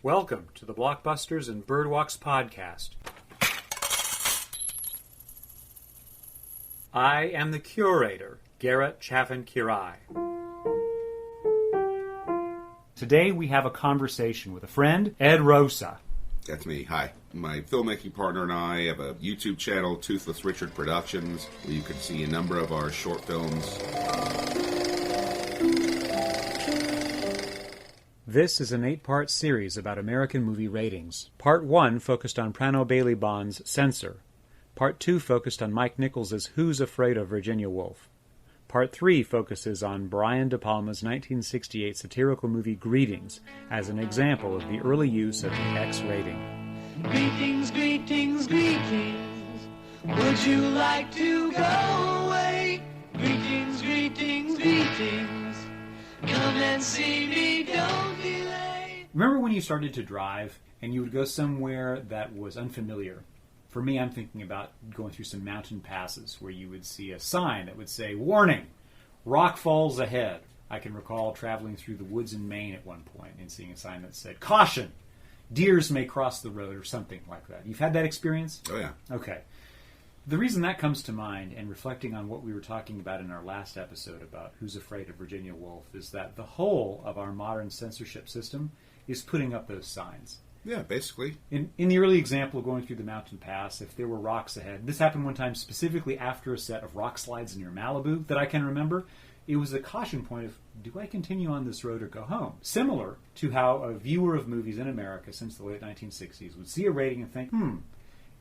Welcome to the Blockbusters and Birdwalks podcast. I am the curator, Garry Chaffin-Quiray. Today we have a conversation with a friend, Ed Rosa. That's me. Hi. My filmmaking partner and I have a YouTube channel, Toothless Richard Productions, where you can see a number of our short films. This is an 8-part series about American movie ratings. Part 1 focused on Prano Baily-Bond's Censor. Part 2 focused on Mike Nichols' Who's Afraid of Virginia Woolf. Part 3 focuses on Brian De Palma's 1968 satirical movie Greetings as an example of the early use of the X rating. Greetings, greetings, greetings. Would you like to go away? Greetings, greetings, greetings. Come and see me, don't delay. Remember when you started to drive and you would go somewhere that was unfamiliar? For me, I'm thinking about going through some mountain passes where you would see a sign that would say, "Warning, rock falls ahead." I can recall traveling through the woods in Maine at one point and seeing a sign that said, "Caution, deers may cross the road," or something like that. You've had that experience? Oh, yeah. Okay. The reason that comes to mind, and reflecting on what we were talking about in our last episode about Who's Afraid of Virginia Woolf, is that the whole of our modern censorship system is putting up those signs. Yeah, basically. In the early example of going through the mountain pass, if there were rocks ahead, this happened one time specifically after a set of rock slides near Malibu that I can remember. It was a caution point of, do I continue on this road or go home? Similar to how a viewer of movies in America since the late 1960s would see a rating and think,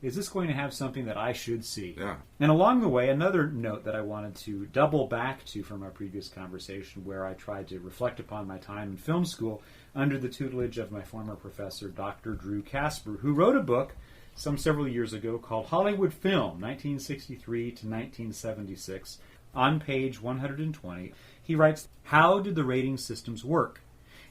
is this going to have something that I should see? Yeah. And along the way, another note that I wanted to double back to from our previous conversation, where I tried to reflect upon my time in film school under the tutelage of my former professor, Dr. Drew Casper, who wrote a book several years ago called Hollywood Film, 1963 to 1976. On page 120, he writes, "How did the rating systems work?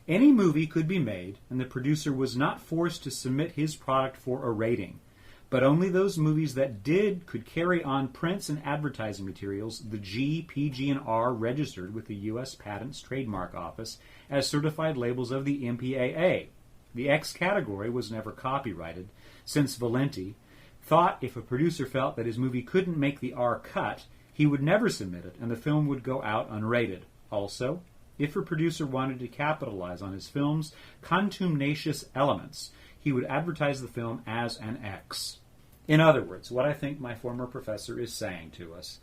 Any movie could be made, and the producer was not forced to submit his product for a rating. But only those movies that did could carry on prints and advertising materials the G, PG, and R registered with the U.S. Patents Trademark Office as certified labels of the MPAA. The X category was never copyrighted, since Valenti thought if a producer felt that his movie couldn't make the R cut, he would never submit it, and the film would go out unrated. Also, if a producer wanted to capitalize on his film's contumacious elements, he would advertise the film as an X." In other words, what I think my former professor is saying to us,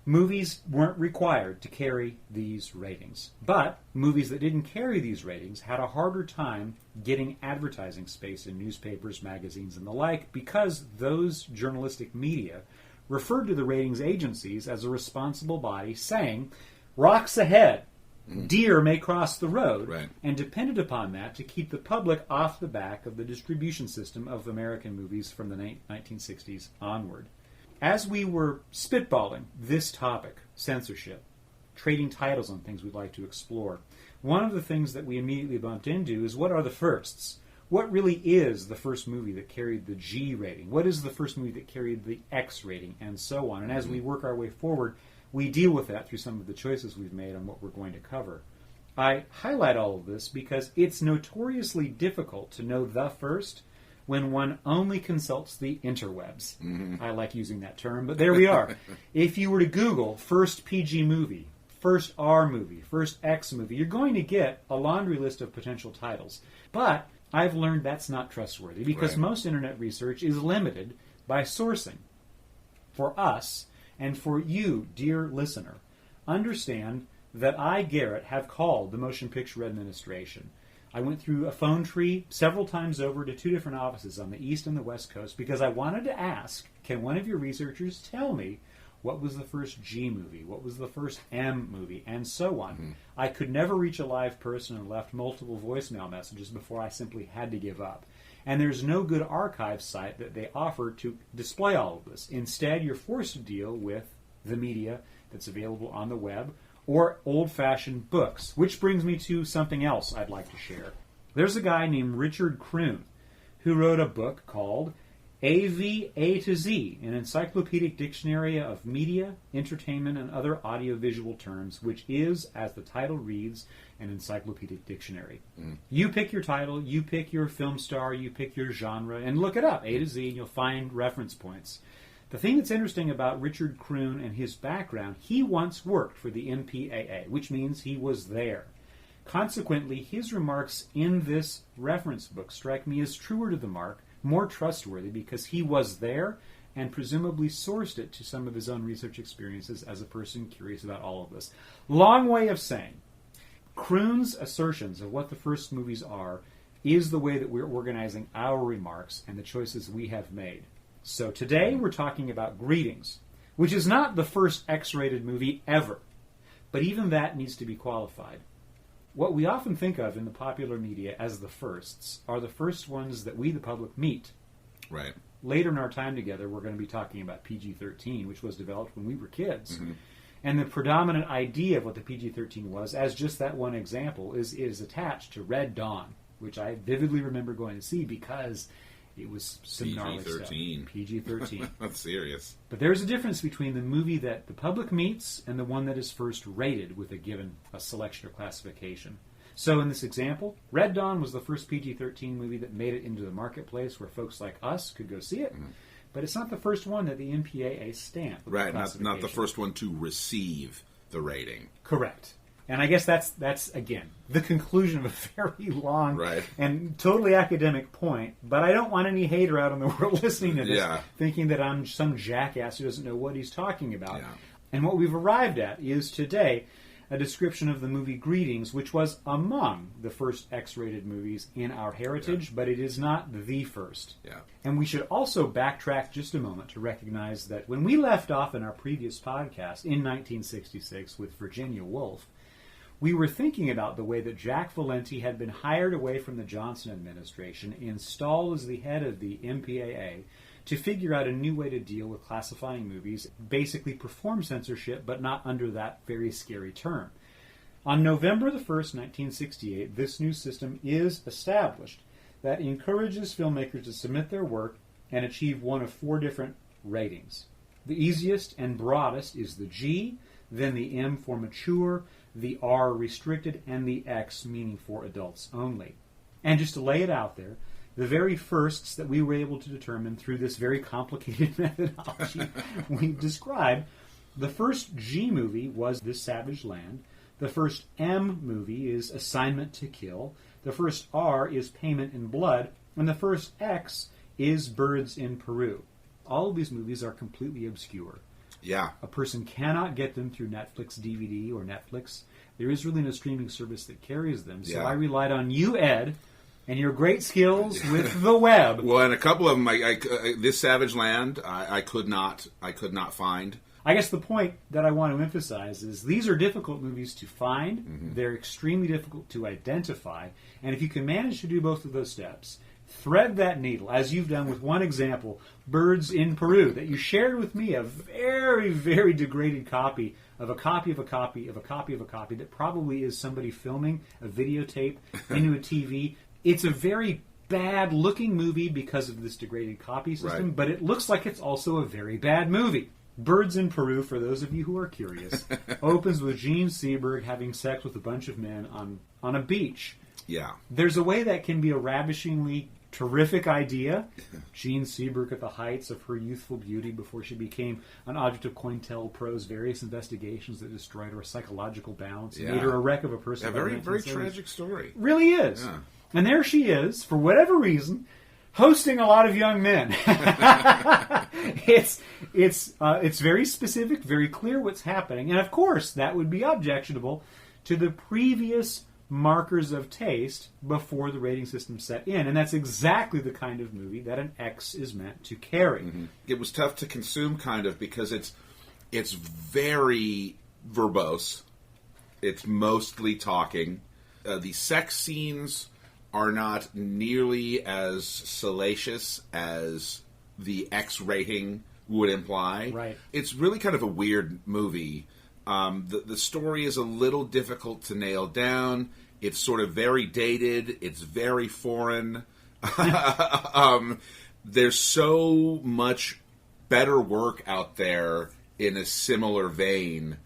movies weren't required to carry these ratings. But movies that didn't carry these ratings had a harder time getting advertising space in newspapers, magazines, and the like, because those journalistic media referred to the ratings agencies as a responsible body saying, "Rocks ahead. Deer may cross the road," Right. and depended upon that to keep the public off the back of the distribution system of American movies from the 1960s onward. As we were spitballing this topic, censorship, trading titles on things we'd like to explore, one of the things that we immediately bumped into is, what are the firsts? What really is the first movie that carried the G rating? What is the first movie that carried the X rating? And so on. And as we work our way forward, we deal with that through some of the choices we've made on what we're going to cover. I highlight all of this because it's notoriously difficult to know the first when one only consults the interwebs. I like using that term, but there we are. If you were to Google first PG movie, first R movie, first X movie, you're going to get a laundry list of potential titles. But I've learned that's not trustworthy because most internet research is limited by sourcing. For us, and for you, dear listener, understand that I, Garrett, have called the Motion Picture Administration. I went through a phone tree several times over to 2 different offices on the East and the West Coast because I wanted to ask, can one of your researchers tell me what was the first G movie, what was the first M movie, and so on. I could never reach a live person and left multiple voicemail messages before I simply had to give up. And there's no good archive site that they offer to display all of this. Instead, you're forced to deal with the media that's available on the web or old-fashioned books, which brings me to something else I'd like to share. There's a guy named Richard Kroon who wrote a book called AV A to Z, an encyclopedic dictionary of media, entertainment, and other audiovisual terms, which is, as the title reads, an encyclopedic dictionary. You pick your title, you pick your film star, you pick your genre, and look it up, A to Z, and you'll find reference points. The thing that's interesting about Richard Kroon and his background, he once worked for the MPAA, which means he was there. Consequently, his remarks in this reference book strike me as truer to the mark, more trustworthy, because he was there and presumably sourced it to some of his own research experiences as a person curious about all of this. Long way of saying, Kroon's assertions of what the first movies are is the way that we're organizing our remarks and the choices we have made. So today we're talking about Greetings, which is not the first X-rated movie ever, but even that needs to be qualified. What we often think of in the popular media as the firsts are the first ones that we, the public, meet. Right. Later in our time together, we're going to be talking about PG-13, which was developed when we were kids. And the predominant idea of what the PG-13 was, as just that one example, is attached to Red Dawn, which I vividly remember going to see because it was some gnarly stuff. PG-13. That's serious. But there's a difference between the movie that the public meets and the one that is first rated with a selection or classification. So in this example, Red Dawn was the first PG-13 movie that made it into the marketplace where folks like us could go see it. But it's not the first one that the MPAA stamped. Right, not the first one to receive the rating. Correct. And I guess that's again, the conclusion of a very long Right. and totally academic point. But I don't want any hater out in the world listening to this thinking that I'm some jackass who doesn't know what he's talking about. Yeah. And what we've arrived at is today a description of the movie Greetings, which was among the first X-rated movies in our heritage, but it is not the first. Yeah. And we should also backtrack just a moment to recognize that when we left off in our previous podcast in 1966 with Virginia Woolf, we were thinking about the way that Jack Valenti had been hired away from the Johnson administration, installed as the head of the MPAA, to figure out a new way to deal with classifying movies, basically perform censorship, but not under that very scary term. On November the 1st, 1968, this new system is established that encourages filmmakers to submit their work and achieve one of 4 different ratings. The easiest and broadest is the G, then the M for mature, the R restricted, and the X meaning for adults only. And just to lay it out there, the very firsts that we were able to determine through this very complicated methodology we've described, the first G movie was This Savage Land, the first M movie is Assignment to Kill, the first R is Payment in Blood, and the first X is Birds in Peru. All of these movies are completely obscure. Yeah. A person cannot get them through Netflix DVD or Netflix. There is really no streaming service that carries them, so I relied on you, Ed, and your great skills with the web. Well, and a couple of them, This Savage Land, I could not find. I guess the point that I want to emphasize is these are difficult movies to find. They're extremely difficult to identify. And if you can manage to do both of those steps, thread that needle, as you've done with one example, Birds in Peru, that you shared with me, a very, very degraded copy of a copy of a copy of a copy of a copy that probably is somebody filming a videotape into a TV. It's a very bad-looking movie because of this degraded copy system, but it looks like it's also a very bad movie. Birds in Peru, for those of you who are curious, opens with Gene Seberg having sex with a bunch of men on a beach. Yeah. There's a way that can be a ravishingly terrific idea. Gene Seberg at the heights of her youthful beauty before she became an object of COINTELPRO's various investigations that destroyed her psychological balance and made her a wreck of a person. A very, very tragic story. Really is. Yeah. And there she is, for whatever reason, hosting a lot of young men. It's very specific, very clear what's happening. And of course, that would be objectionable to the previous markers of taste before the rating system set in. And that's exactly the kind of movie that an X is meant to carry. It was tough to consume, kind of, because it's very verbose. It's mostly talking. The sex scenes are not nearly as salacious as the X rating would imply. Right. It's really kind of a weird movie. The story is a little difficult to nail down. It's sort of very dated. It's very foreign. there's so much better work out there in a similar vein.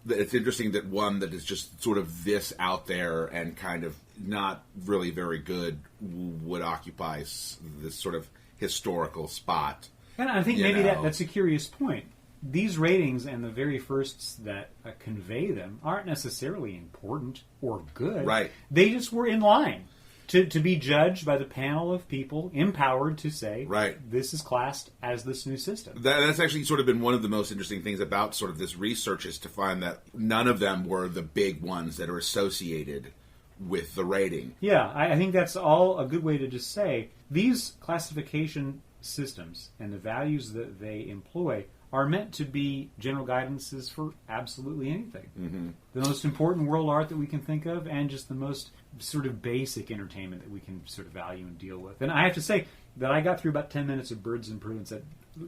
It's interesting that one that is just sort of this out there and kind of not really very good would occupy this sort of historical spot. And I think maybe that's a curious point. These ratings and the very firsts that convey them aren't necessarily important or good. Right. They just were in line to be judged by the panel of people empowered to say, right, this is classed as this new system. That's actually sort of been one of the most interesting things about sort of this research, is to find that none of them were the big ones that are associated with the rating. Yeah, I think that's all a good way to just say these classification systems and the values that they employ are meant to be general guidances for absolutely anything. Mm-hmm. The most important world art that we can think of, and just the most sort of basic entertainment that we can sort of value and deal with. And I have to say that I got through about 10 minutes of Birds and Prue and said,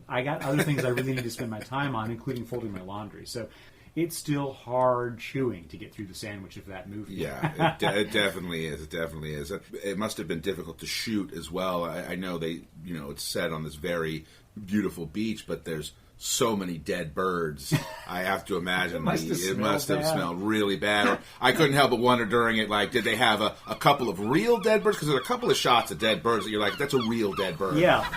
I got other things I really need to spend my time on, including folding my laundry. So it's still hard chewing to get through the sandwich of that movie. Yeah, it definitely is. It definitely is. It must have been difficult to shoot as well. I know it's set on this very beautiful beach, but there's so many dead birds. I have to imagine it must have smelled really bad. Or I couldn't help but wonder during it, like, did they have a couple of real dead birds? Because there's a couple of shots of dead birds that you're like, that's a real dead bird. Yeah.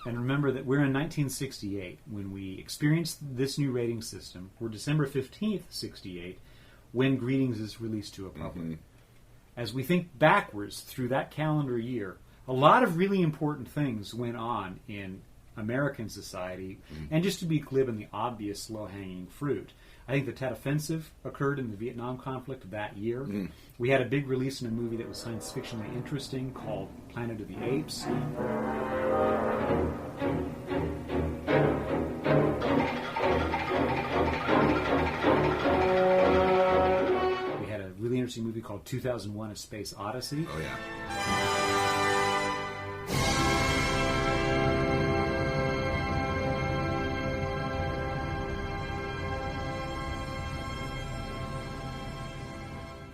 And remember that we're in 1968 when we experienced this new rating system. We're December 15th, 68, when Greetings is released to a public. Mm-hmm. As we think backwards through that calendar year, a lot of really important things went on in American society, and just to be glib in the obvious low-hanging fruit. I think the Tet Offensive occurred in the Vietnam conflict that year. Mm. We had a big release in a movie that was science fictionally interesting called Planet of the Apes. We had a really interesting movie called 2001: A Space Odyssey. Oh, yeah.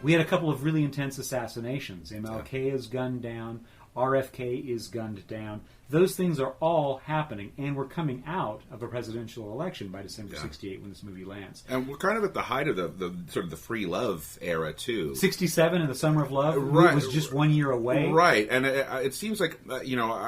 We had a couple of really intense assassinations. MLK is gunned down. RFK is gunned down. Those things are all happening, and we're coming out of a presidential election by December 68 when this movie lands. And we're kind of at the height of the sort of the free love era, too. 67 and the Summer of Love was just 1 year away. Right, and it seems like, I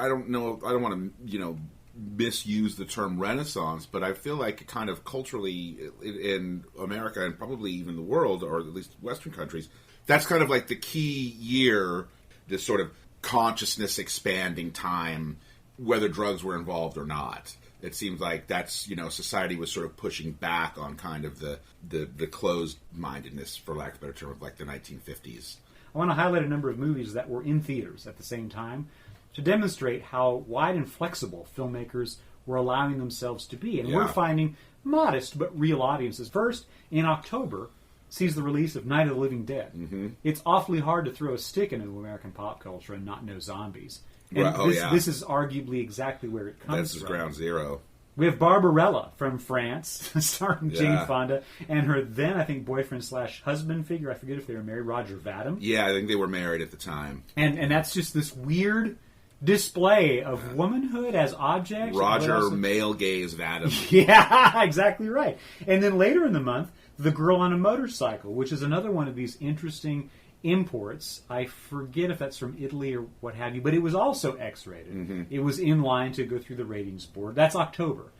don't want to, misuse the term Renaissance, but I feel like kind of culturally in America and probably even the world, or at least Western countries, that's kind of like the key year, this sort of consciousness expanding time, whether drugs were involved or not. It seems like that's, society was sort of pushing back on kind of the closed-mindedness, for lack of a better term, of like the 1950s. I want to highlight a number of movies that were in theaters at the same time to demonstrate how wide and flexible filmmakers were allowing themselves to be. And we're finding modest but real audiences. First, in October, sees the release of Night of the Living Dead. Mm-hmm. It's awfully hard to throw a stick into American pop culture and not know zombies. And this is arguably exactly where it comes from. This is ground zero. We have Barbarella from France, starring Jane Fonda, and her then, I think, boyfriend/husband figure. I forget if they were married, Roger Vadim. Yeah, I think they were married at the time. And that's just this weird display of womanhood as objects. Roger male gaze Vadim. Yeah, exactly right. And then later in the month, The Girl on a Motorcycle, which is another one of these interesting imports. I forget if that's from Italy or what have you, but it was also X-rated. Mm-hmm. It was in line to go through the ratings board. That's October.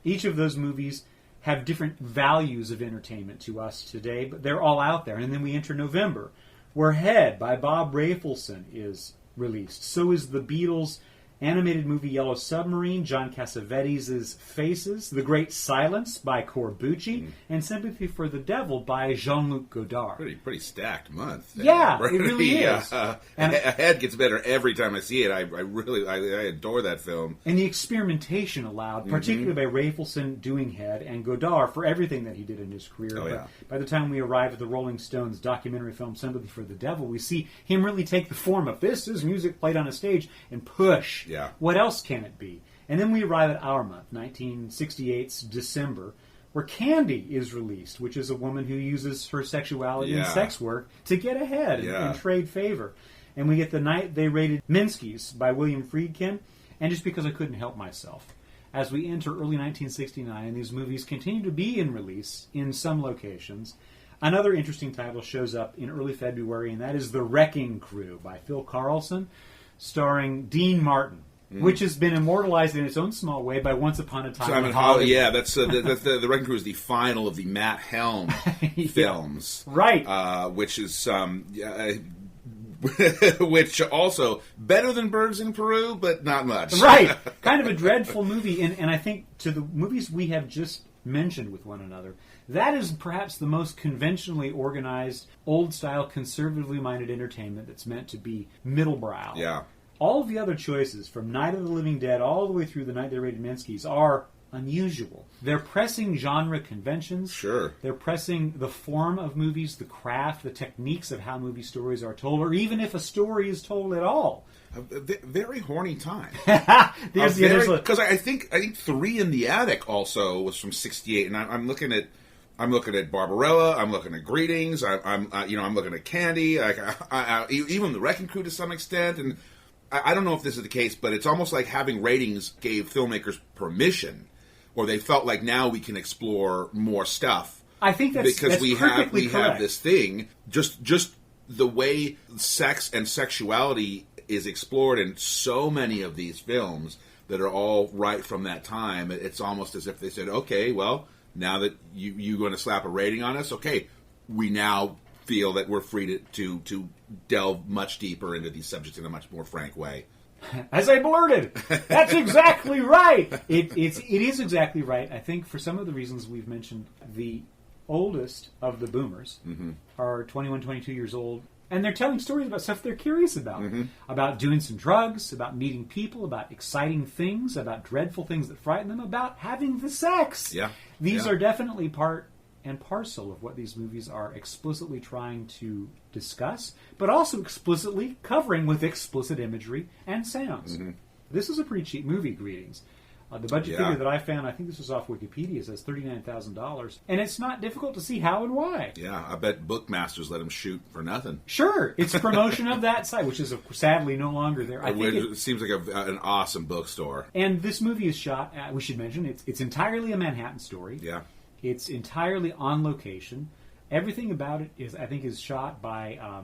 Each of those movies have different values of entertainment to us today, but they're all out there. And then we enter November, where Head by Bob Rafelson is released. So is the Beatles' animated movie Yellow Submarine, John Cassavetes' Faces, The Great Silence by Corbucci, and Sympathy for the Devil by Jean-Luc Godard. Pretty stacked month. Yeah, it really is. And Head gets better every time I see it. I adore that film. And the experimentation allowed, particularly by Rafelson doing Head and Godard for everything that he did in his career. But by the time we arrive at the Rolling Stones documentary film Sympathy for the Devil, we see him really take the form of this is music played on a stage and push. Yeah. What else can it be? And then we arrive at our month, 1968's December, where Candy is released, which is a woman who uses her sexuality and sex work to get ahead and trade favor. And we get The Night They Raided Minsky's by William Friedkin, and Just Because I Couldn't Help Myself. As we enter early 1969, these movies continue to be in release in some locations. Another interesting title shows up in early February, and that is The Wrecking Crew by Phil Carlson, starring Dean Martin, which has been immortalized in its own small way by Once Upon a Time in Hollywood. Yeah, that's the Wrecking Crew is the final of the Matt Helm films, right? Which is which also better than Birds in Peru, but not much. Right, kind of a dreadful movie, and I think to the movies we have just mentioned with one another, that is perhaps the most conventionally organized, old-style, conservatively minded entertainment that's meant to be middle-brow. Yeah. All of the other choices, from Night of the Living Dead all the way through The Night They Raided Minsky's, are unusual. They're pressing genre conventions. Sure. They're pressing the form of movies, the craft, the techniques of how movie stories are told, or even if a story is told at all. A very horny time. Because I think 3 in the Attic also was from '68, and I'm looking at Barbarella. I'm looking at Greetings. I'm looking at Candy. Even The Wrecking Crew to some extent. And I don't know if this is the case, but it's almost like having ratings gave filmmakers permission, or they felt like now we can explore more stuff. I think that's we have this thing. Just the way sex and sexuality is explored in so many of these films that are all right from that time. It's almost as if they said, okay, well, now that you're going to slap a rating on us, okay, we now feel that we're free to delve much deeper into these subjects in a much more frank way. As I blurted, that's exactly right. It is exactly right. I think for some of the reasons we've mentioned, the oldest of the boomers are 21, 22 years old, and they're telling stories about stuff they're curious about. About doing some drugs, about meeting people, about exciting things, about dreadful things that frighten them, about having the sex. Yeah. These are definitely part and parcel of what these movies are explicitly trying to discuss, but also explicitly covering with explicit imagery and sounds. This is a pretty cheap movie, Greetings. The budget figure that I found, I think this was off Wikipedia, says $39,000. And it's not difficult to see how and why. Yeah, I bet Bookmasters let them shoot for nothing. Sure, it's a promotion of that site, which is sadly no longer there. It seems like an awesome bookstore. And this movie is shot, we should mention, it's entirely a Manhattan story. Yeah. It's entirely on location. Everything about it is shot by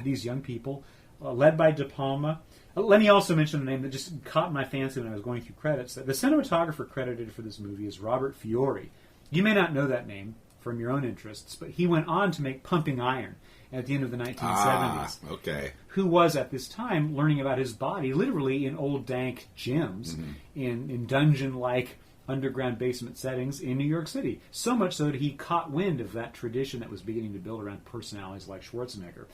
these young people, led by De Palma. Let me also mention a name that just caught my fancy when I was going through credits. The cinematographer credited for this movie is Robert Fiore. You may not know that name from your own interests, but he went on to make Pumping Iron at the end of the 1970s. Okay. Who was at this time learning about his body literally in old dank gyms, in dungeon-like underground basement settings in New York City. So much so that he caught wind of that tradition that was beginning to build around personalities like Schwarzenegger.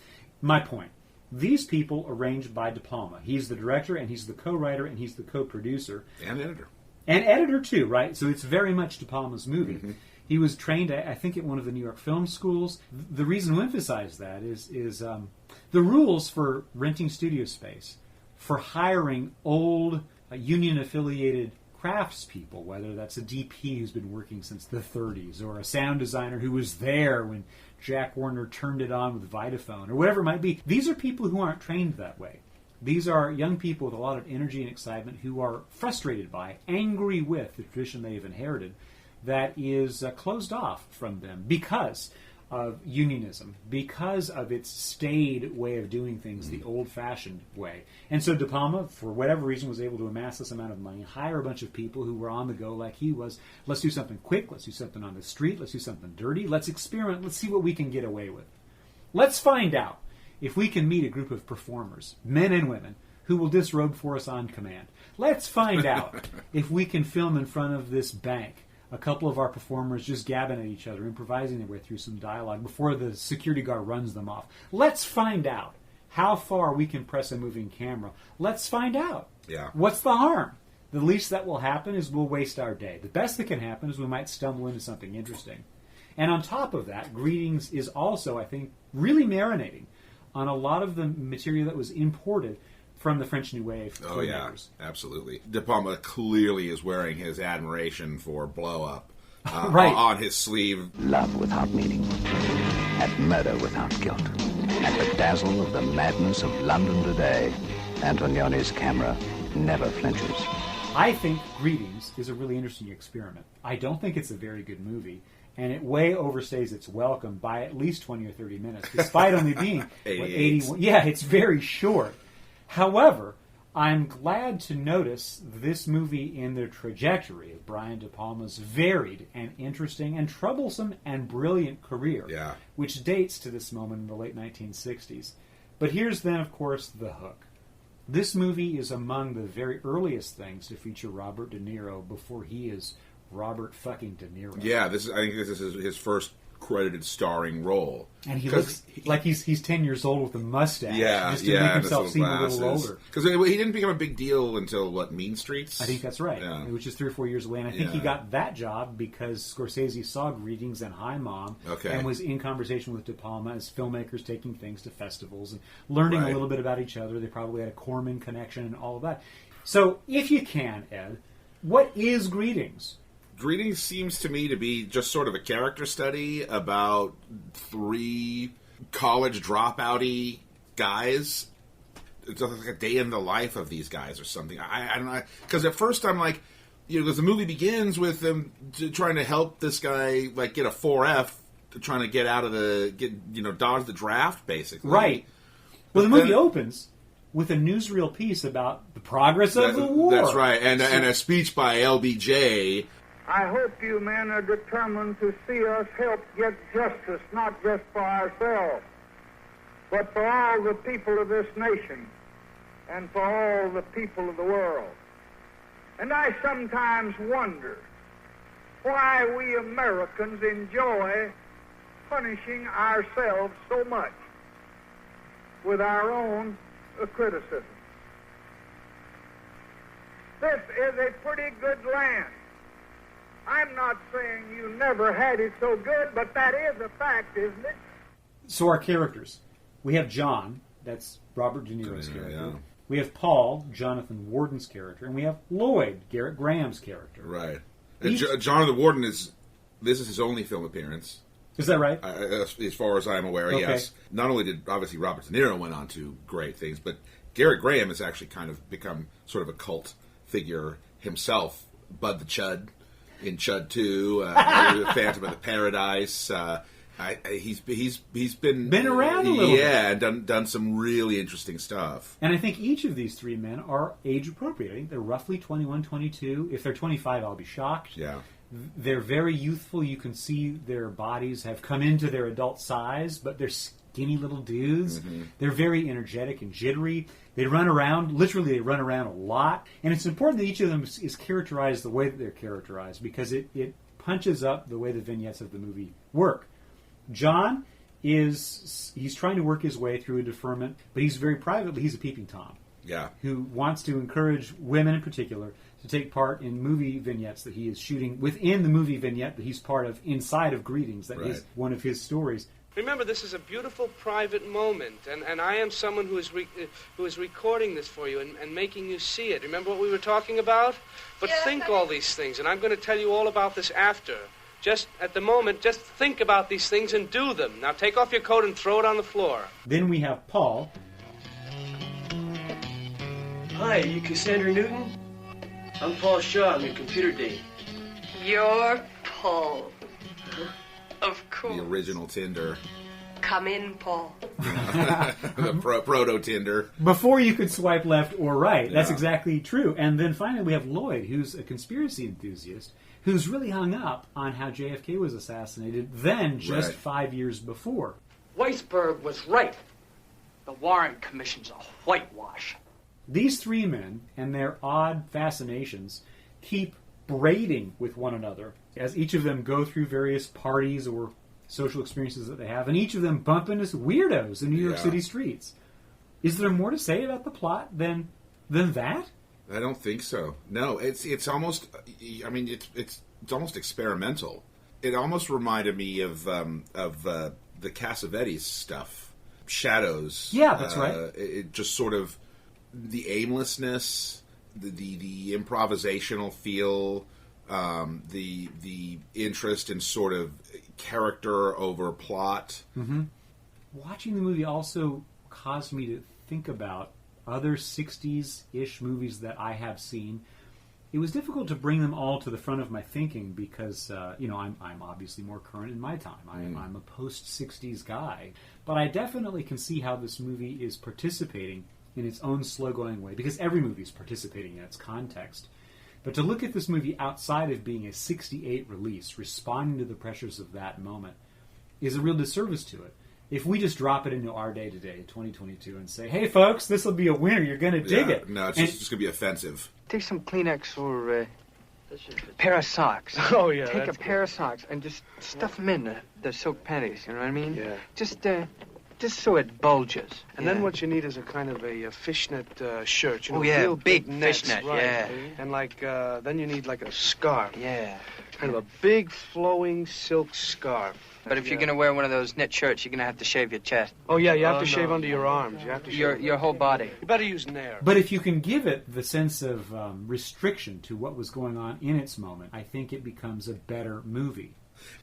My point. These people arranged by De Palma. He's the director, and he's the co-writer, and he's the co-producer. And editor. And editor, too, right? So it's very much De Palma's movie. He was trained, I think, at one of the New York film schools. The reason to emphasize that is the rules for renting studio space, for hiring old union-affiliated craftspeople, whether that's a DP who's been working since the 30s, or a sound designer who was there when Jack Warner turned it on with Vitaphone, or whatever it might be. These are people who aren't trained that way. These are young people with a lot of energy and excitement who are frustrated by, angry with the tradition they've inherited that is closed off from them because of unionism, because of its staid way of doing things, the old-fashioned way. And so De Palma, for whatever reason, was able to amass this amount of money, hire a bunch of people who were on the go like he was. Let's do something quick. Let's do something on the street. Let's do something dirty. Let's experiment. Let's see what we can get away with. Let's find out if we can meet a group of performers, men and women, who will disrobe for us on command. Let's find out if we can film in front of this bank a couple of our performers just gabbing at each other, improvising their way through some dialogue before the security guard runs them off. Let's find out how far we can press a moving camera. Let's find out. Yeah. What's the harm? The least that will happen is we'll waste our day. The best that can happen is we might stumble into something interesting. And on top of that, Greetings is also, I think, really marinating on a lot of the material that was imported from the French New Wave. Oh, yeah, absolutely. De Palma clearly is wearing his admiration for Blow Up right on his sleeve. Love without meaning, and murder without guilt. and the dazzle of the madness of London today, Antonioni's camera never flinches. I think Greetings is a really interesting experiment. I don't think it's a very good movie, and it way overstays its welcome by at least 20 or 30 minutes, despite only being 81. Yeah, it's very short. However, I'm glad to notice this movie in the trajectory of Brian De Palma's varied and interesting and troublesome and brilliant career, which dates to this moment in the late 1960s. But here's then, of course, the hook. This movie is among the very earliest things to feature Robert De Niro before he is Robert fucking De Niro. Yeah, I think this is his first credited starring role. And he looks like he's 10 years old with a mustache. Just to make himself seem a little older. Because he didn't become a big deal until, Mean Streets? I think that's right. Yeah. Which is 3 or 4 years away. And I think he got that job because Scorsese saw Greetings and Hi Mom and was in conversation with De Palma as filmmakers taking things to festivals and learning a little bit about each other. They probably had a Corman connection and all of that. So, if you can, Ed, what is Greetings? Greetings seems to me to be just sort of a character study about 3 college dropout-y guys. It's like a day in the life of these guys or something. I don't know. Because at first I'm like, because the movie begins with them trying to help this guy get a 4F, trying to get out of dodge the draft, basically. Right. Well, the movie opens with a newsreel piece about the progress of the war. That's right. And a speech by LBJ. I hope you men are determined to see us help get justice, not just for ourselves, but for all the people of this nation and for all the people of the world. And I sometimes wonder why we Americans enjoy punishing ourselves so much with our own criticism. This is a pretty good land. I'm not saying you never had it so good, but that is a fact, isn't it? So our characters. We have John, that's Robert De Niro's character. Yeah. We have Paul, Jonathan Warden's character. And we have Lloyd, Garrett Graham's character. Right. And Jonathan Warden this is his only film appearance. Is that right? As far as I'm aware, yes. Not only did, obviously, Robert De Niro went on to great things, but Garrett Graham has actually kind of become sort of a cult figure himself. Bud the Chud in Chud 2, Phantom of the Paradise. He's been around a little bit. Yeah, and done some really interesting stuff. And I think each of these 3 men are age appropriate. I think they're roughly 21, 22. If they're 25, I'll be shocked. Yeah. They're very youthful. You can see their bodies have come into their adult size, but they're skinny little dudes. Mm-hmm. They're very energetic and jittery. They run around. Literally, they run around a lot. And it's important that each of them is characterized the way that they're characterized because it punches up the way the vignettes of the movie work. John he's trying to work his way through a deferment, but he's very privately, he's a peeping Tom. Yeah. Who wants to encourage women in particular to take part in movie vignettes that he is shooting within the movie vignette that he's part of inside of Greetings. That is one of his stories. Remember, this is a beautiful private moment, and I am someone who is recording this for you and making you see it. Remember what we were talking about? But think all these things, and I'm going to tell you all about this after. Just at the moment, just think about these things and do them. Now take off your coat and throw it on the floor. Then we have Paul. Hi, are you Cassandra Newton? I'm Paul Shaw. I'm your computer date. You're Paul. Of course. The original Tinder. Come in, Paul. The proto-Tinder. Before you could swipe left or right. That's exactly true. And then finally we have Lloyd, who's a conspiracy enthusiast, who's really hung up on how JFK was assassinated then just 5 years before. Weisberg was right. The Warren Commission's a whitewash. These 3 men and their odd fascinations keep braiding with one another as each of them go through various parties or social experiences that they have, and each of them bump into weirdos in New York City streets. Is there more to say about the plot than that? I don't think so. No, it's almost. I mean, it's almost experimental. It almost reminded me of the Cassavetes stuff, Shadows. Yeah, that's right. It just sort of the aimlessness, the improvisational feel, the interest in sort of character over plot. Mm-hmm. watching the movie also caused me to think about other 60s-ish movies that I have seen. It was difficult to bring them all to the front of my thinking because, I'm obviously more current in my time. I'm a post-60s guy. But I definitely can see how this movie is participating in its own slow-going way, because every movie is participating in its context. But to look at this movie outside of being a 68 release, responding to the pressures of that moment, is a real disservice to it. If we just drop it into our day-to-day, 2022, and say, hey, folks, this will be a winner, you're going to dig it. No, it's just going to be offensive. Take some Kleenex or a pair of socks. Oh, yeah. Take a pair of socks and just stuff them in the silk panties, you know what I mean? Yeah. Just so it bulges. And then what you need is a kind of a fishnet shirt. You know, real big nets, fishnet, right. yeah. And then you need like a scarf. Yeah. Kind of a big flowing silk scarf. But if you're going to wear one of those knit shirts, you're going to have to shave your chest. Oh, yeah, you have to shave under your arms. You have to shave your whole body. You better use Nair. But if you can give it the sense of restriction to what was going on in its moment, I think it becomes a better movie.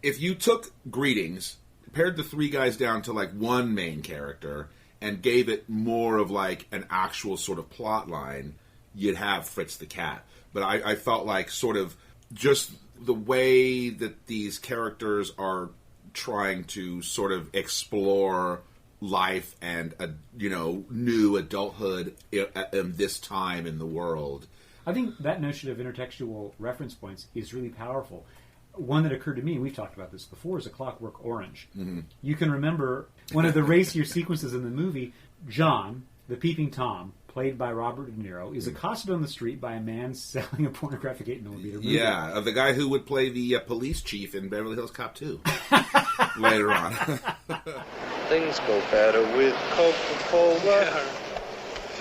If you took Greetings, pared the three guys down to like one main character, and gave it more of like an actual sort of plot line, you'd have Fritz the Cat. But I felt like sort of just the way that these characters are trying to sort of explore life and new adulthood in this time in the world. I think that notion of intertextual reference points is really powerful. One that occurred to me, we've talked about this before, is A Clockwork Orange. Mm-hmm. You can remember one of the racier sequences in the movie. John, the peeping Tom, played by Robert De Niro, is accosted on the street by a man selling a pornographic 8mm movie. Yeah, of the guy who would play the police chief in Beverly Hills Cop 2 later on. Things go better with Coca-Cola. Yeah.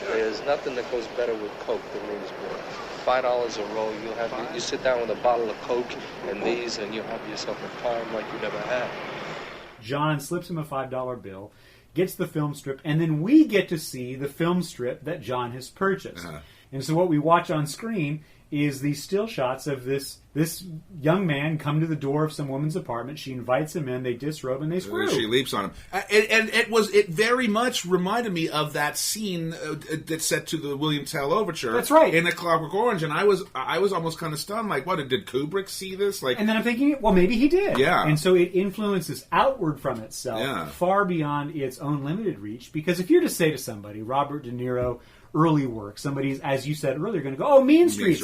There's nothing that goes better with Coke than these boys. $5 a roll, you sit down with a bottle of Coke and these, and you'll have yourself a time like you never had. John slips him a $5 bill, gets the film strip, and then we get to see the film strip that John has purchased. Uh-huh. And so what we watch on screen is these still shots of this young man come to the door of some woman's apartment. She invites him in, they disrobe, and they screw. She leaps on him. And it very much reminded me of that scene that's set to the William Tell Overture. That's right. In A Clockwork Orange, and I was almost kind of stunned, like, what, did Kubrick see this? Like, and then I'm thinking, well, maybe he did. Yeah. And so it influences outward from itself, far beyond its own limited reach, because if you're to say to somebody, Robert De Niro, early work, somebody's, as you said earlier, going to go, oh, Mean Streets.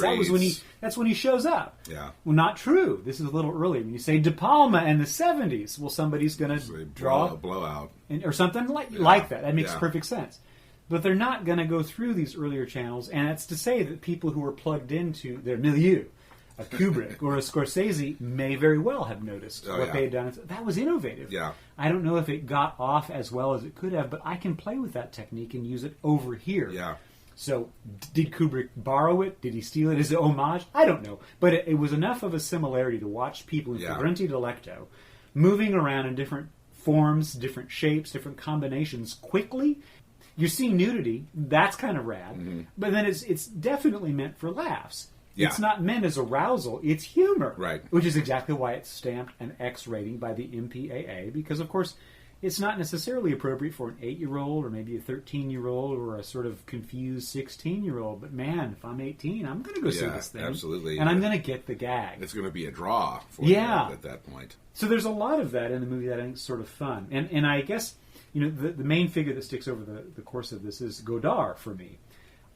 That's when he shows up. Yeah. Well, not true. This is a little earlier. When you say De Palma and the 70s, well, somebody's going to draw a blowout or something like that. That makes perfect sense. But they're not going to go through these earlier channels, and that's to say that people who are plugged into their milieu, a Kubrick or a Scorsese, may very well have noticed what they had done. That was innovative. Yeah. I don't know if it got off as well as it could have, but I can play with that technique and use it over here. Yeah. So, did Kubrick borrow it? Did he steal it as an homage? I don't know. But it was enough of a similarity to watch people in flagrante delicto moving around in different forms, different shapes, different combinations quickly. You're seeing nudity. That's kind of rad. Mm-hmm. But then it's definitely meant for laughs. Yeah. It's not meant as arousal, it's humor. Right. Which is exactly why it's stamped an X rating by the MPAA, because, of course, it's not necessarily appropriate for an 8-year-old or maybe a 13-year-old or a sort of confused 16-year-old. But, man, if I'm 18, I'm going to go see this thing. Absolutely. And I'm going to get the gag. It's going to be a draw for you at that point. So there's a lot of that in the movie that I think is sort of fun. And I guess, the main figure that sticks over the course of this is Godard for me.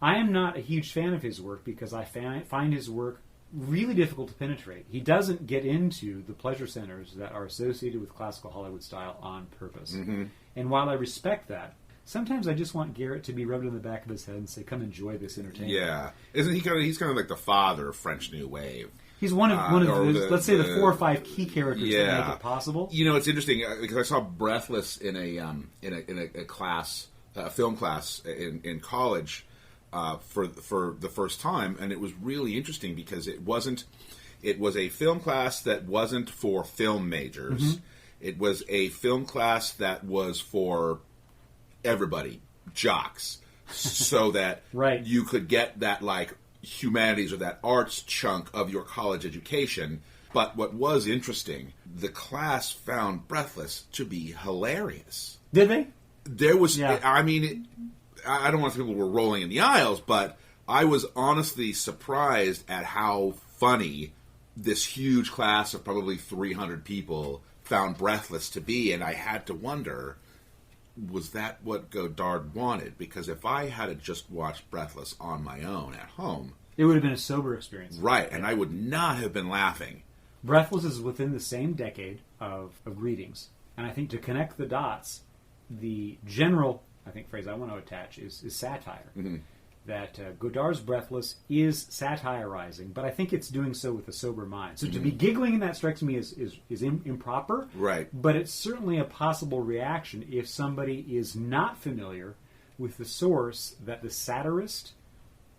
I am not a huge fan of his work because I find his work really difficult to penetrate. He doesn't get into the pleasure centers that are associated with classical Hollywood style on purpose. Mm-hmm. And while I respect that, sometimes I just want Garrett to be rubbed on the back of his head and say, come enjoy this entertainment. Yeah. Isn't he he's kind of like the father of French New Wave. He's one of those, let's say, the 4 or 5 key characters that make it possible. It's interesting because I saw Breathless in a class, a film class in college. For the first time, and it was really interesting because it was a film class that wasn't for film majors. Mm-hmm. It was a film class that was for everybody, jocks, so that you could get that like humanities or that arts chunk of your college education But what was interesting, the class found Breathless to be hilarious. Did they? There was, I mean, I don't want to say people were rolling in the aisles, but I was honestly surprised at how funny this huge class of probably 300 people found Breathless to be, and I had to wonder, was that what Godard wanted? Because if I had just watched Breathless on my own at home... It would have been a sober experience. Right, and I would not have been laughing. Breathless is within the same decade of Greetings, and I think to connect the dots, the general, I think, phrase I want to attach is satire. Mm-hmm. That Godard's Breathless is satirizing, but I think it's doing so with a sober mind. So to be giggling in that strikes me as improper, right? But it's certainly a possible reaction if somebody is not familiar with the source that the satirist,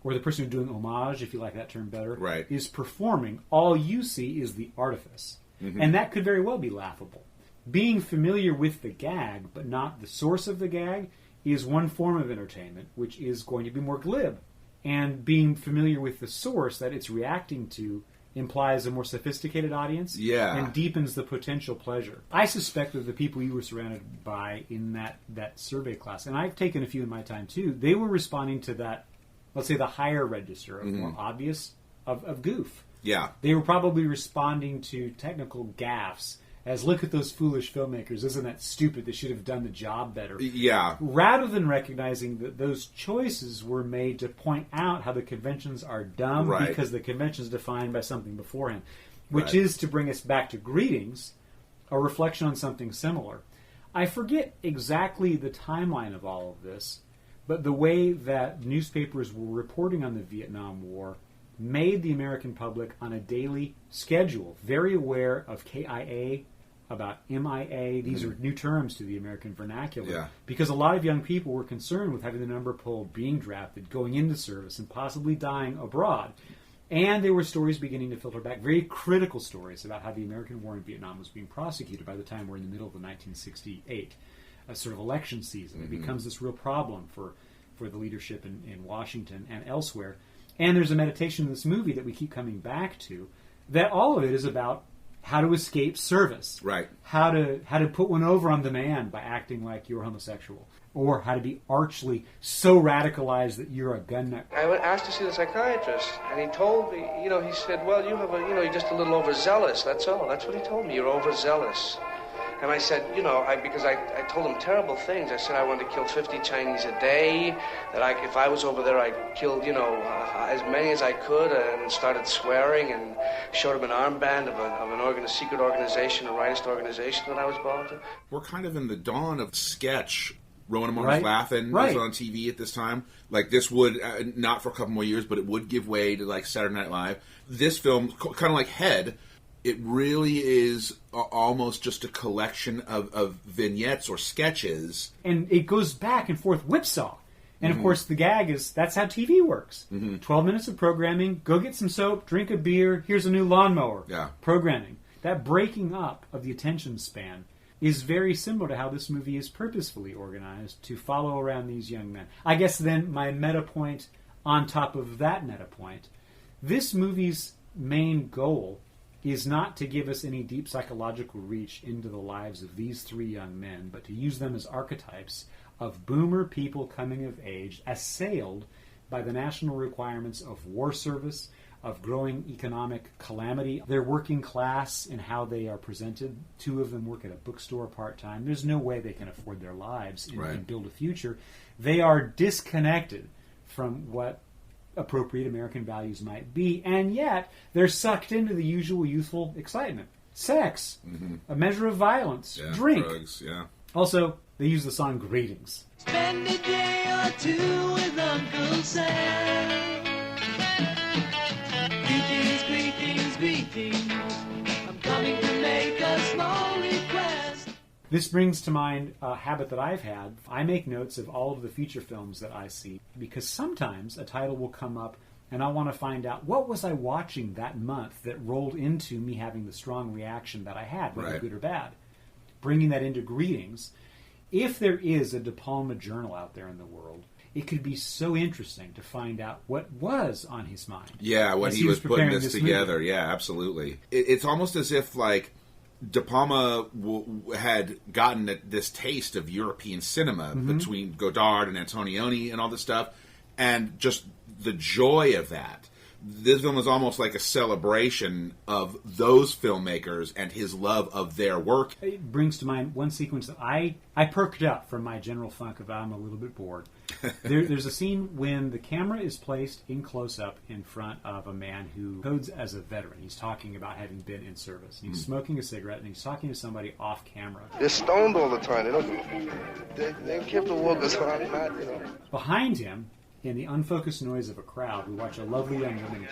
or the person who's doing homage, if you like that term better, right, is performing. All you see is the artifice. Mm-hmm. And that could very well be laughable. Being familiar with the gag, but not the source of the gag, is one form of entertainment, which is going to be more glib. And being familiar with the source that it's reacting to implies a more sophisticated audience and deepens the potential pleasure. I suspect that the people you were surrounded by in that survey class, and I've taken a few in my time too, they were responding to that, let's say, the higher register of more obvious, of goof. Yeah. They were probably responding to technical gaffes as, look at those foolish filmmakers, isn't that stupid, they should have done the job better. Yeah. Rather than recognizing that those choices were made to point out how the conventions are dumb because the convention is defined by something beforehand, which is, to bring us back to Greetings, a reflection on something similar. I forget exactly the timeline of all of this, but the way that newspapers were reporting on the Vietnam War made the American public on a daily schedule very aware of KIA, about MIA. These are new terms to the American vernacular. Because a lot of young people were concerned with having the number pulled, being drafted, going into service, and possibly dying abroad. And there were stories beginning to filter back, very critical stories about how the American war in Vietnam was being prosecuted by the time we're in the middle of the 1968 sort of election season. It becomes this real problem for the leadership in Washington and elsewhere. And there's a meditation in this movie that we keep coming back to, that all of it is about how to escape service. Right. How to put one over on the man by acting like you're homosexual. Or how to be archly so radicalized that you're a gun nut. I asked to see the psychiatrist, and he told me, he said, well, you have you're just a little overzealous, that's all. That's what he told me, you're overzealous. And I said, because I told him terrible things. I said I wanted to kill 50 Chinese a day, that if I was over there, I'd killed, as many as I could, and started swearing, and showed him an armband of a secret organization, a rightist organization that I was involved in. We're kind of in the dawn of sketch. Rowan and Martin's Laughing was on TV at this time. Like, this would, not for a couple more years, but it would give way to, like, Saturday Night Live. This film, kind of like Head, it really is almost just a collection of vignettes or sketches. And it goes back and forth, whipsaw. And, of course, the gag is, that's how TV works. 12 minutes of programming, go get some soap, drink a beer, here's a new lawnmower. Programming. That breaking up of the attention span is very similar to how this movie is purposefully organized to follow around these young men. I guess then my meta point on top of that meta point, this movie's main goal is not to give us any deep psychological reach into the lives of these three young men, but to use them as archetypes of boomer people coming of age, assailed by the national requirements of war service, of growing economic calamity. They're working class in how they are presented. Two of them work at a bookstore part-time. There's no way they can afford their lives and build a future. They are disconnected from what appropriate American values might be, and yet they're sucked into the usual youthful excitement. Sex, a measure of violence, drink. Drugs, Also, they use the song Greetings. Spend a day or two with Uncle Sam. Greetings, greetings, greetings. I'm coming to make a small request. This brings to mind a habit that I've had. I make notes of all of the feature films that I see, because sometimes a title will come up and I want to find out, what was I watching that month that rolled into me having the strong reaction that I had, whether good or bad. Bringing that into Greetings. If there is a De Palma journal out there in the world, it could be so interesting to find out what was on his mind. Yeah, when as he was putting preparing this together. movie. Yeah, absolutely. It's almost as if, like, De Palma had gotten this taste of European cinema between Godard and Antonioni and all this stuff, and just the joy of that. This film is almost like a celebration of those filmmakers and his love of their work. It brings to mind one sequence that I perked up from my general funk of I'm a little bit bored. There's a scene when the camera is placed in close-up in front of a man who codes as a veteran. He's talking about having been in service. And he's smoking a cigarette, and he's talking to somebody off camera. They're stoned all the time. They don't care if the war goes on or not, you know. Behind him, in the unfocused noise of a crowd, we watch a lovely young woman.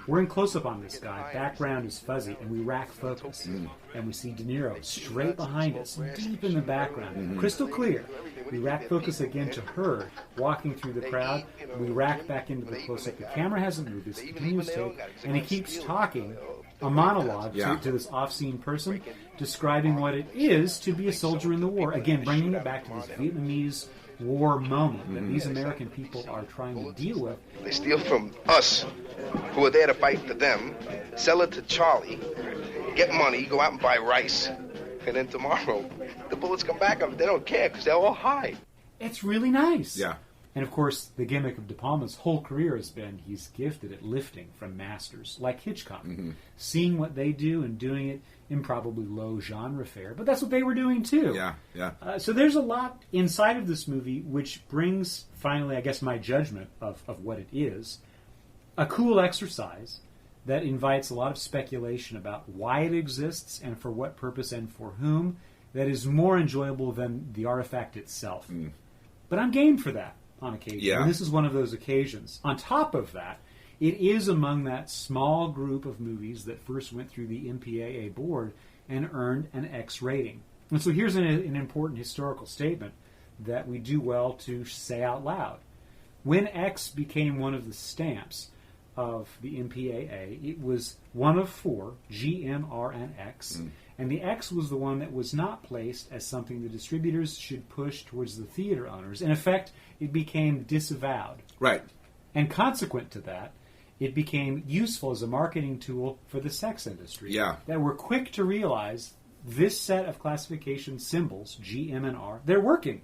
We're in close-up on this guy. Background is fuzzy, and we rack focus. And we see De Niro straight behind us, deep in the background, crystal clear. We rack focus again to her, walking through the crowd. We rack back into the close-up. The camera hasn't moved. It's a continuous take, and he keeps talking, a monologue to this off-scene person, describing what it is to be a soldier in the war. Again, bringing it back to this Vietnamese war moment that these American people are trying to deal with. They steal from us, who are there to fight for them, sell it to Charlie, get money, go out and buy rice, and then tomorrow the bullets come back up. They don't care because they're all high. It's really nice. Yeah. And of course, the gimmick of De Palma's whole career has been he's gifted at lifting from masters like Hitchcock, seeing what they do and doing it in probably low genre fare. But that's what they were doing too. Yeah. So there's a lot inside of this movie which brings, finally, I guess, my judgment of what it is. A cool exercise that invites a lot of speculation about why it exists and for what purpose and for whom that is more enjoyable than the artifact itself. But I'm game for that on occasion. Yeah. And this is one of those occasions. On top of that, it is among that small group of movies that first went through the MPAA board and earned an X rating. And so here's an important historical statement that we do well to say out loud. When X became one of the stamps of the MPAA, it was one of 4, G, M, R, and X. And the X was the one that was not placed as something the distributors should push towards the theater owners. In effect, it became disavowed. Right. And consequent to that, it became useful as a marketing tool for the sex industry. Yeah. That were quick to realize this set of classification symbols, G, M, and R, they're working.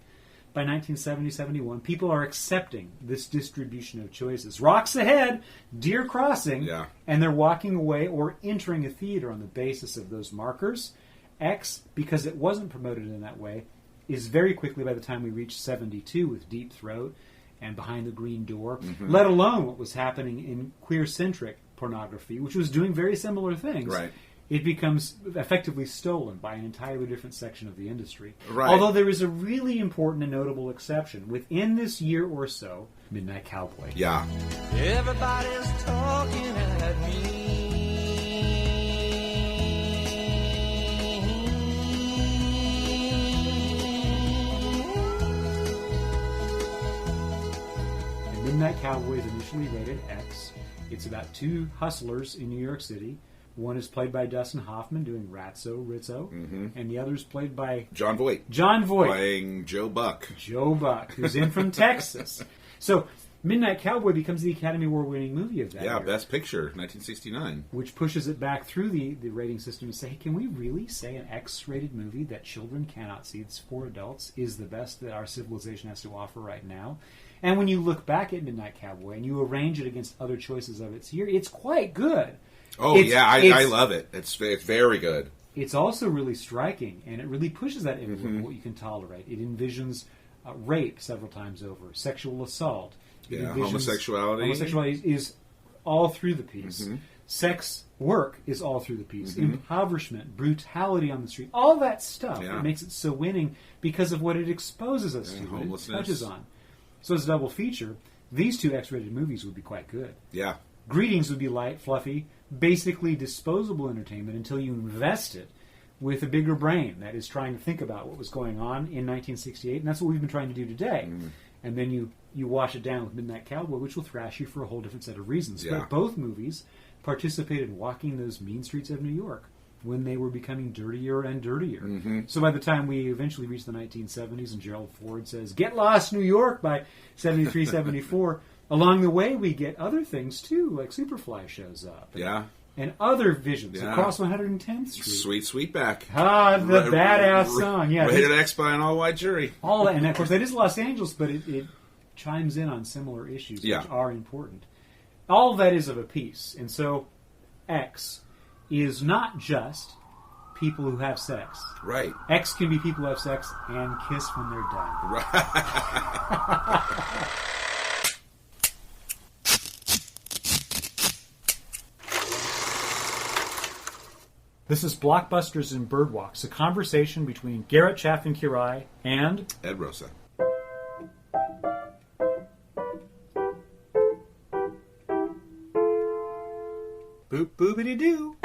By 1970-71, people are accepting this distribution of choices. Rocks ahead, deer crossing, and they're walking away or entering a theater on the basis of those markers. X, because it wasn't promoted in that way, is very quickly, by the time we reach 72 with Deep Throat and Behind the Green Door, let alone what was happening in queer-centric pornography, which was doing very similar things. Right. It becomes effectively stolen by an entirely different section of the industry. Right. Although there is a really important and notable exception. Within this year or so, Midnight Cowboy. Yeah. Everybody's talking at me. And Midnight Cowboy is initially rated X. It's about 2 hustlers in New York City. One is played by Dustin Hoffman doing Rizzo, and the other is played by John Voight. John Voight. Playing Joe Buck. Joe Buck, who's in from Texas. So Midnight Cowboy becomes the Academy Award-winning movie of that year. Yeah, Best Picture, 1969. Which pushes it back through the rating system and say, hey, can we really say an X-rated movie that children cannot see, it's for adults, is the best that our civilization has to offer right now? And when you look back at Midnight Cowboy and you arrange it against other choices of its year, it's quite good. Oh, I love it. It's very good. It's also really striking, and it really pushes that envelope of what you can tolerate. It envisions rape several times over, sexual assault. Homosexuality. Homosexuality is all through the piece. Sex work is all through the piece. Impoverishment, brutality on the street, all that stuff. It makes it so winning because of what it exposes us to, what it touches on. So as a double feature, these 2 X-rated movies would be quite good. Yeah. Greetings would be light, fluffy, basically disposable entertainment until you invest it with a bigger brain that is trying to think about what was going on in 1968, and that's what we've been trying to do today. And then you wash it down with Midnight Cowboy, which will thrash you for a whole different set of reasons. But both movies participate in walking those mean streets of New York. when they were becoming dirtier and dirtier. Mm-hmm. So by the time we eventually reach the 1970s and Gerald Ford says, "Get Lost, New York" by 73, 74, along the way we get other things too, like Superfly shows up. Yeah. And other visions Yeah. across 110th Street. Sweet Sweetback. Ah, the badass song. Yeah, Rated X by an all-white jury. all that, and of course that is Los Angeles, but it chimes in on similar issues Yeah. which are important. All of that is of a piece, and so X is not just people who have sex. Right. X can be people who have sex and kiss when they're done. Right. This is Blockbusters and Birdwalks, a conversation between Garrett Chaffin-Quiray and Ed Rosa. Boop boopity doo.